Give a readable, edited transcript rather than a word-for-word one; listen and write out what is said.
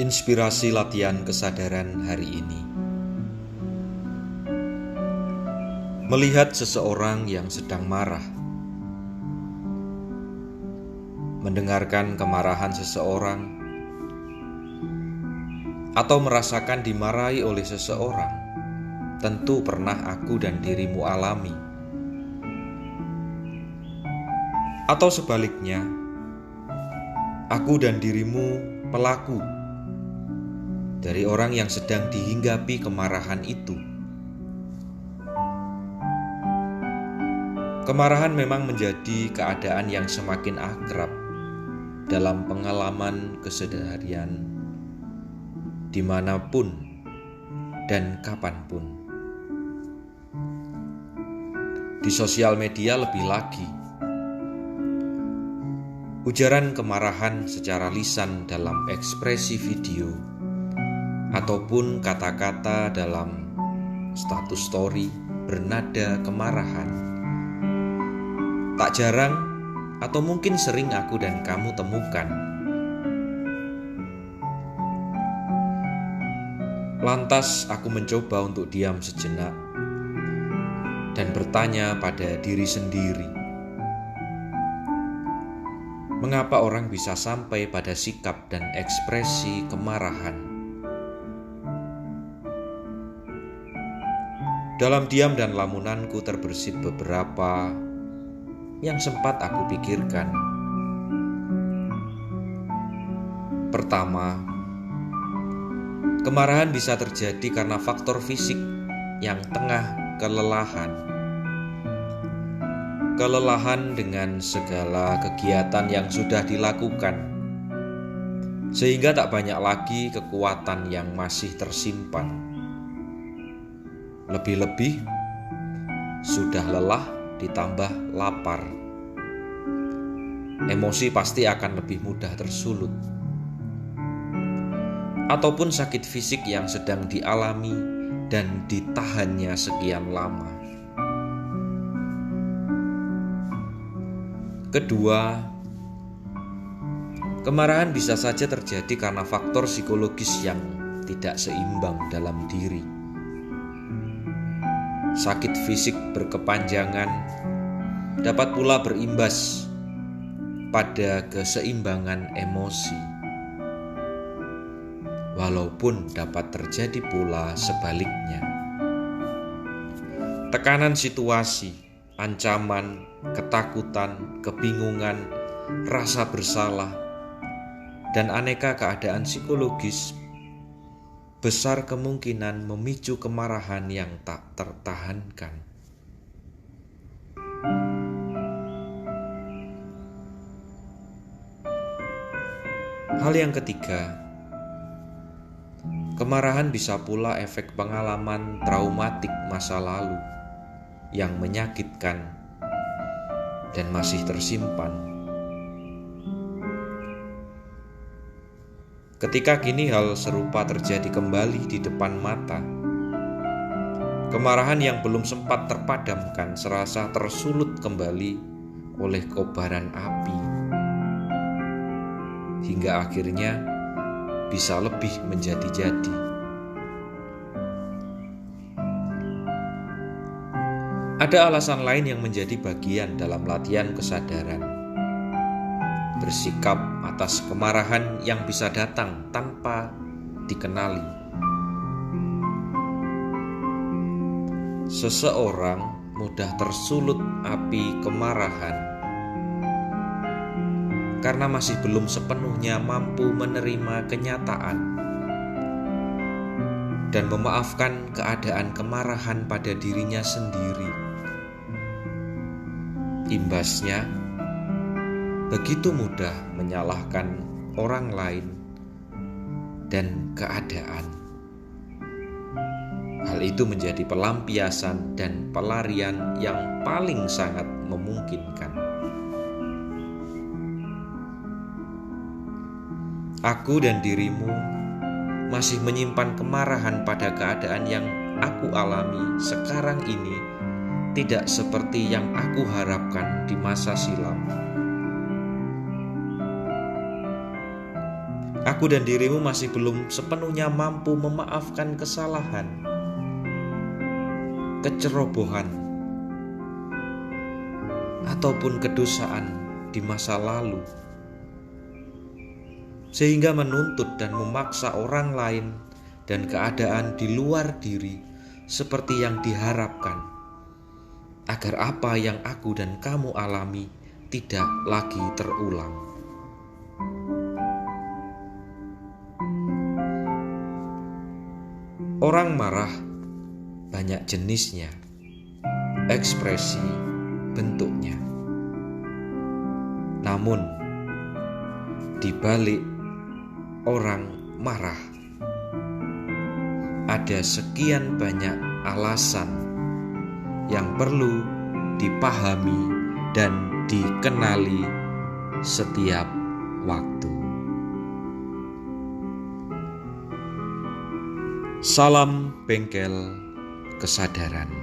Inspirasi latihan kesadaran hari ini. Melihat seseorang yang sedang marah, mendengarkan kemarahan seseorang, atau merasakan dimarahi oleh seseorang, tentu pernah aku dan dirimu alami. Atau sebaliknya, aku dan dirimu pelaku dari orang yang sedang dihinggapi kemarahan itu. Kemarahan memang menjadi keadaan yang semakin akrab dalam pengalaman keseharian dimanapun dan kapanpun. Di sosial media lebih lagi. Ujaran kemarahan secara lisan dalam ekspresi video ataupun kata-kata dalam status story bernada kemarahan tak jarang atau mungkin sering aku dan kamu temukan. Lantas aku mencoba untuk diam sejenak dan bertanya pada diri sendiri, mengapa orang bisa sampai pada sikap dan ekspresi kemarahan? Dalam diam dan lamunanku terbersit beberapa yang sempat aku pikirkan. Pertama, kemarahan bisa terjadi karena faktor fisik yang tengah kelelahan. Kelelahan dengan segala kegiatan yang sudah dilakukan, sehingga tak banyak lagi kekuatan yang masih tersimpan. Lebih-lebih, sudah lelah ditambah lapar. Emosi pasti akan lebih mudah tersulut. Ataupun sakit fisik yang sedang dialami dan ditahannya sekian lama. Kedua, kemarahan bisa saja terjadi karena faktor psikologis yang tidak seimbang dalam diri. Sakit fisik berkepanjangan dapat pula berimbas pada keseimbangan emosi, walaupun dapat terjadi pula sebaliknya. Tekanan situasi, ancaman, ketakutan, kebingungan, rasa bersalah, dan aneka keadaan psikologis besar kemungkinan memicu kemarahan yang tak tertahankan. Hal yang ketiga, kemarahan bisa pula efek pengalaman traumatik masa lalu yang menyakitkan dan masih tersimpan. Ketika kini hal serupa terjadi kembali di depan mata, kemarahan yang belum sempat terpadamkan serasa tersulut kembali oleh kobaran api, hingga akhirnya bisa lebih menjadi-jadi. Ada alasan lain yang menjadi bagian dalam latihan kesadaran. Bersikap atas kemarahan yang bisa datang tanpa dikenali. Seseorang mudah tersulut api kemarahan karena masih belum sepenuhnya mampu menerima kenyataan dan memaafkan keadaan kemarahan pada dirinya sendiri. Imbasnya, begitu mudah menyalahkan orang lain dan keadaan. Hal itu menjadi pelampiasan dan pelarian yang paling sangat memungkinkan. Aku dan dirimu masih menyimpan kemarahan pada keadaan yang aku alami sekarang ini tidak seperti yang aku harapkan di masa silam. Aku dan dirimu masih belum sepenuhnya mampu memaafkan kesalahan, kecerobohan, ataupun kedosaan di masa lalu, sehingga menuntut dan memaksa orang lain dan keadaan di luar diri seperti yang diharapkan, agar apa yang aku dan kamu alami tidak lagi terulang. Orang marah banyak jenisnya, ekspresi, bentuknya. Namun, di balik orang marah ada sekian banyak alasan yang perlu dipahami dan dikenali setiap waktu. Salam bengkel kesadaran.